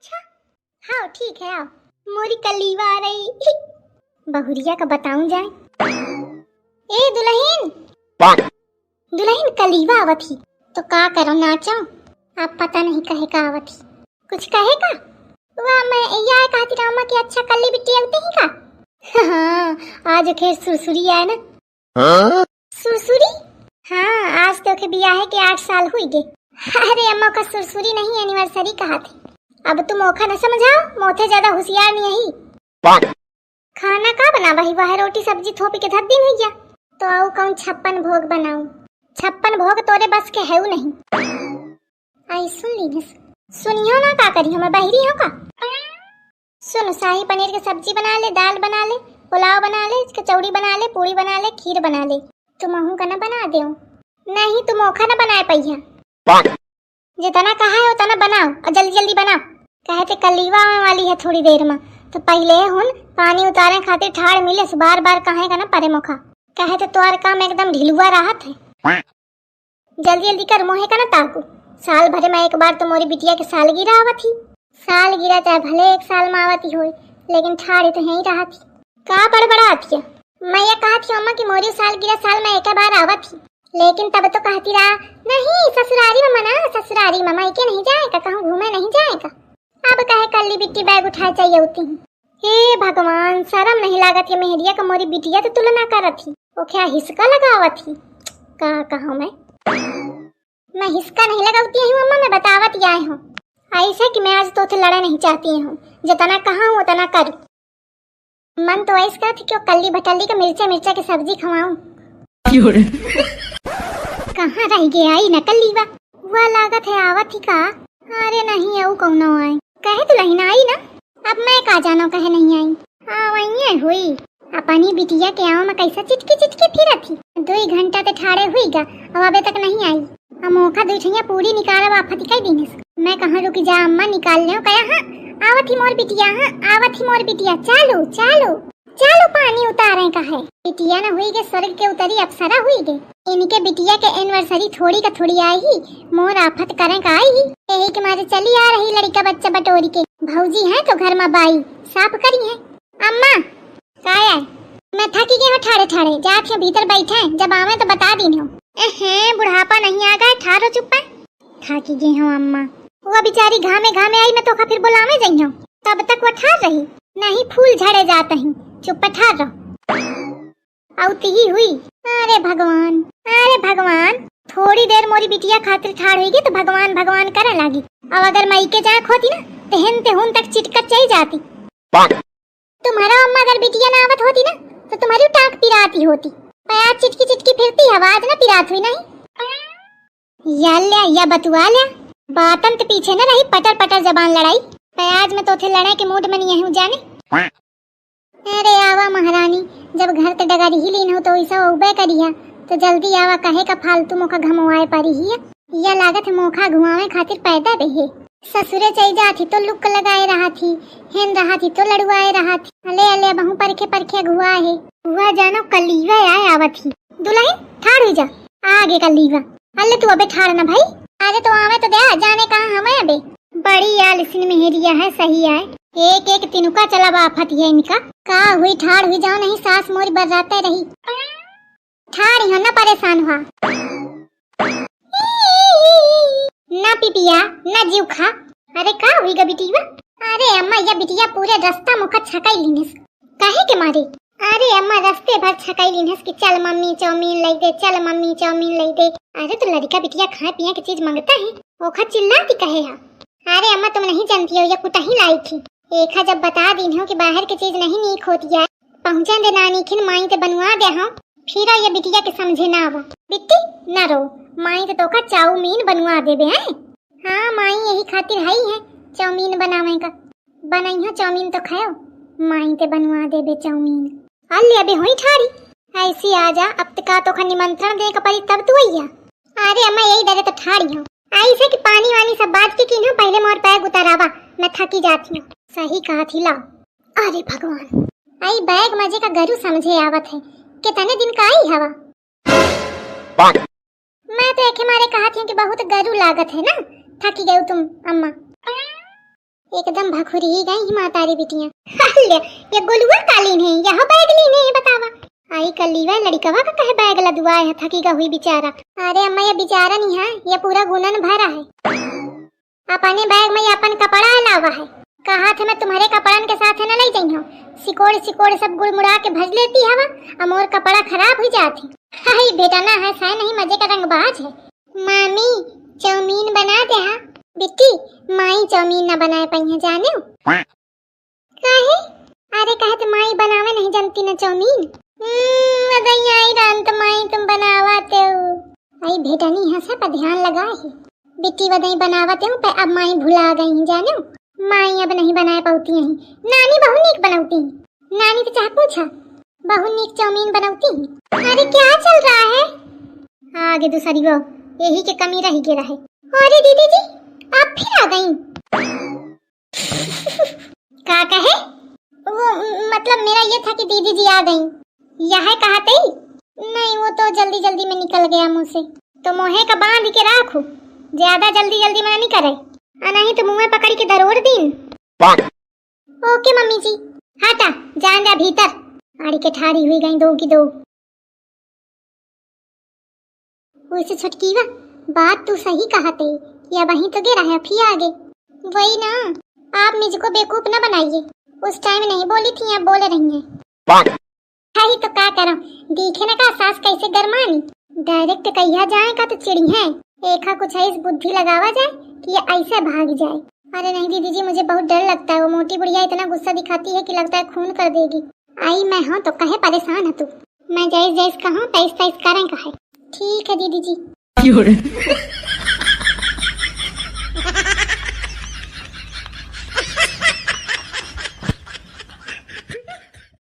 अच्छा हाँ ठीक है, आओ मोरी कलीवा आ रही बहुरिया का बताऊं जाए। ए दुल्हन दुल्हन कलीवा आवत ही तो का करो नाचो। आप पता नहीं कहे का आवत ही, कुछ कहे का वाह मैं यह कहती रामा की अच्छा कल्ली बिट्टी आते ही का। हाँ आज खेर सुरसुरी आए ना। हाँ? सुरसुरी हाँ आज तो के बिया है कि 8 साल हुई गे। अरे अम्मा का सुरसुरी नहीं एनिवर्सरी कहा थे। अब तुम ओखा न समझाओ, मोथे ज्यादा होशियार नहीं है। खाना का बना वही वह रोटी सब्जी थोपी के धर दिन हुई तो आओ कौन 56 भोग बनाऊं। 56 भोग तोरे बस के है नहीं। आई सुन ली सुनियो ना का करी मैं बहरी हूँ का। सुन शाही पनीर की सब्जी बना ले, दाल बना ले, पुलाव बना ले, कचौड़ी बना ले, पूरी बना ले, खीर बना ले। तुम अहू का न बना दे नहीं, तुम ओखा न बनाए पहिया। जितना कहा है उतना बनाओ और जल्दी जल्दी बनाओ। कहते कलीवा आने वाली है थोड़ी देर में तो पहले हुन पानी उतारे खातिर ठाड़ मिले बार बार कहे का ना परे मोखा। कहते तोर काम एकदम ढिलुआ राहत है। जल्दी जल्दी कर मोहे का ना ताकू। साल भरे में एक बार तो मोरी बिटिया के सालगिरह आवत ही। सालगिरह चाहे भले 1 साल में आवती हो लेकिन ठाड़ी तो यही रहा थी। का बड़बड़ाती है मैं ये कहा थी अम्मा की मोरी सालगिरह साल में एक बार आवत ही, लेकिन तब तो कहती रहा नहीं ससुरारी में मना, ससुरारी में मायके नहीं जाएगा, कहूँ घूमे नहीं जाएगा। अब कहे कल्ली बिट्टी बैग उठाए चाहिए होती है। हे भगवान शर्म नहीं लागत है मेहरिया का मोरी बिटिया तो तुलना करत थी वो क्या हिस्का लगावत थी। का कहा मैं हिस्का नहीं लगावती हूँ अम्मा, मैं बतावत आए हूँ ऐसा कि मैं आज तो लड़ा नहीं चाहती हूँ। जितना कहा हूँ उतना कर। मन तो ऐसा थी कि कल्ली भटल्ली का मिर्चा की सब्जी खवाऊं। कहाँ रह गया आई न कल्लीवा वह लागत है आवत ही का। अरे नहीं आऊ कौन आए कहे तो लही ना आई ना। अब मैं का जानो कहे नहीं आई। हाँ वही हुई अपनी बिटिया के आओ में कैसा चिटकी फिरत थी। 2 घंटा ते ठाड़े हुई गा अब अबे तक नहीं आई। अब मौका दूठिया पूरी निकाल आफत कई दिन मैं कहाँ रुकी जा अम्मा निकाल ले कया। हाँ आवत ही मोर बिटिया, हाँ आवत ही मोर बिटिया, चालू चालू चालू पानी उतारे का है। बिटिया न हुई के स्वर्ग के उतरी अप्सरा हुई गे। इनके बिटिया के एनिवर्सरी थोड़ी का थोड़ी आई ही मोर आफत करें का आई ही। यही के मारे चली आ रही लड़का बच्चा बटोरी के। भौजी है तो घर में बाई साफ करी है। अम्मा काय मैं थकी गई हूँ ठाड़े ठाड़े जात है भीतर बैठे जब आवे तो बता दी हूँ। बुढ़ापा नहीं आ गया ठारो चुप थकी गई हूँ अम्मा। वो बेचारी घामे आई मैं तो फिर बुलावे गई हूँ तब तक वो ठार रही नहीं फूल झड़े जाते हैं चुप ठार रहो औती ही हुई। अरे भगवान थोड़ी देर मोरी बिटिया खातिर ठाड़ हुई तो भगवान भगवान करे लागी। अब अगर मई के जांख होती ना तेहन तक चिटकत चली जाती। तुम्हारा अम्मा अगर बिटिया ना आवत होती ना तो तुम्हारी टांग पिराती होती। पैर चिटकी फिरती आवाज ना पिरात हुई नहीं। या बतुआ लिया बातन तो पीछे न रही पटर जबान लड़ाई। आज में तो थे लड़ाई के मूड में नहीं हूँ जाने। अरे आवा महारानी जब घर ते डगारी ही लीन हो तो ऐसा उबे करिया तो जल्दी आवा कहे का फालतू मोखा घमवाए परी ही या लागत मोखा घुमावे खातिर पैदा रहे। ससुरे चई जाती तो लुक लगाए रहा थी, हेन रहा थी तो लड़वाए रहा थी। अले बहु परखे घुआ है हुआ जानो कलीवा आए आवत ही। दुल्हन ठाड़ हुई जा आगे कलीवा। अल्ले तू अबे ठाड़ ना भाई। अरे तो आवे तो दे जाने कहाँ हमें अबे बड़ी याल सिन मेहरिया है सही है। एक तिनुका चला बाफत है इनका का हुई ठाड़ हुई जाओ नहीं सास मोरी बर्राते रही। ठाड़ ही ना परेशान हुआ ना पिपिया ना जीव खा। अरे का हुई गा बिटिया। अरे अम्मा या बिटिया पूरे रास्ता मुखा छकाई लीनस काहे के मारे। अरे अम्मा रास्ते भर छकाई लीनस कि चल मम्मी चाउमीन लाई दे, चल मम्मी चाउमीन लाई दे। अरे तो लड़का बिटिया खाए पिए की चीज मांगता है ओखा चिल्लाती कहे है। अरे अम्मा तुम नहीं जानती हो ये कुटाही लाई थी। एक जब बता दी हो कि बाहर की चीज नहीं नीक होती है पहुँचा दे नानी खिन माई ते बनवा दे हाँ फिर ये बिटिया के समझे ना आवा। बिट्टी न रो माई तो का चाउमीन बनवा देबे हैं। हाँ माई यही खातिर है चाउमीन बनावे का। बनाई हो चाउमीन तो खाओ माई ते बनवा देबे चाउमीन। अल्ले अबे होई ठाड़ी ऐसी आजा अब तक तो निमंत्रण दे का परी तब तू आइया। अरे अम्मा यही डरे तो ठाड़ी हो ऐसे कि पानी वानी सब बात की किन्हों पहले मोर पैर उतारावा मैं थकी जाती हूँ। सही कहा थी ला। अरे भगवान आई बैग मजे का गरु समझे आवत है कितने दिन का आई हवा। मैं तो एक मारे कहा थी कि बहुत गरु लागत है ना थकी गई तुम अम्मा। एकदम भखुरी ही गई मातारी बिटिया। ये गोलुआ कालीन है, यहाँ बैग लीन है, बतावा आई कलीवा लड़कवा का कहे बैग लदुआ है, थकीगा हुई बेचारा। अरे अम्मा ये बेचारा नहीं है, ये पूरा गुनन भरा है। अपने बैग में अपन कपड़ा लावा है, कहा था मैं तुम्हारे कपड़न के साथ है ना ले जाइयो, सिकोड़ सिकोड़ सब गुड़मुड़ा के भज लेती हवा, अमोर कपड़ा खराब हो जाती। हाय बेटा ना है साय नहीं, मजे का रंगबाज है। मामी चाउमीन बना दे। हाँ बिट्टी माई चाउमीन न बनाए पाई है, जाने हो काहे? अरे कहे तो माई बनावे नहीं जानती ना चाउमीन। आई रांत माई तुम बनावाते हो। आई बेटा नहीं हंसा पर ध्यान लगा है, बिट्टी वदई बनावते हूँ, अब माई भुला गई है, जाने हो माई अब नहीं बनाए पाती है। नानी बहु नीक बनौती है, नानी तो चाह पूछा बहु नीक चाउमीन बनौती है। अरे क्या चल रहा है? आगे दूसरी गो यही के कमी रही के रहे। अरे दीदी जी आप फिर आ गई। क्या कहे? वो मतलब मेरा ये था कि दीदी जी आ गई। यह कहा थे? नहीं वो तो जल्दी जल्दी में निकल गया मुँह से, तो मोहे का बांध के रखो, ज्यादा जल्दी जल्दी में नहीं करे, नहीं तो मुँह में पकड़ के दरोड़ दिन। ओके मम्मी जी, हटा जान जा भीतर। आड़ी के ठाड़ी हुई गई दो की दो। उसे छटकीवा बात तू सही कहते, या वहीं तो गिरा है फिर आगे। वही ना, आप मुझको बेवकूफ न बनाइए, उस टाइम नहीं बोली थी, अब बोल रही हैं। हाई तो क्या करो, दिखे ना का सास कैसे गरमानी, डायरेक्ट कहिया जाए का तो चिड़ी है, एक कुछ है इस बुद्धि लगावा जाए कि ये ऐसे भाग जाए। अरे नहीं दीदी जी मुझे बहुत डर लगता है, वो मोटी बुढ़िया इतना गुस्सा दिखाती है कि लगता है खून कर देगी। आई मैं हूँ तो कहे परेशान है तू, मैं जैस जैस कहूँ तैस तैस करें कहे। ठीक है दीदी जी।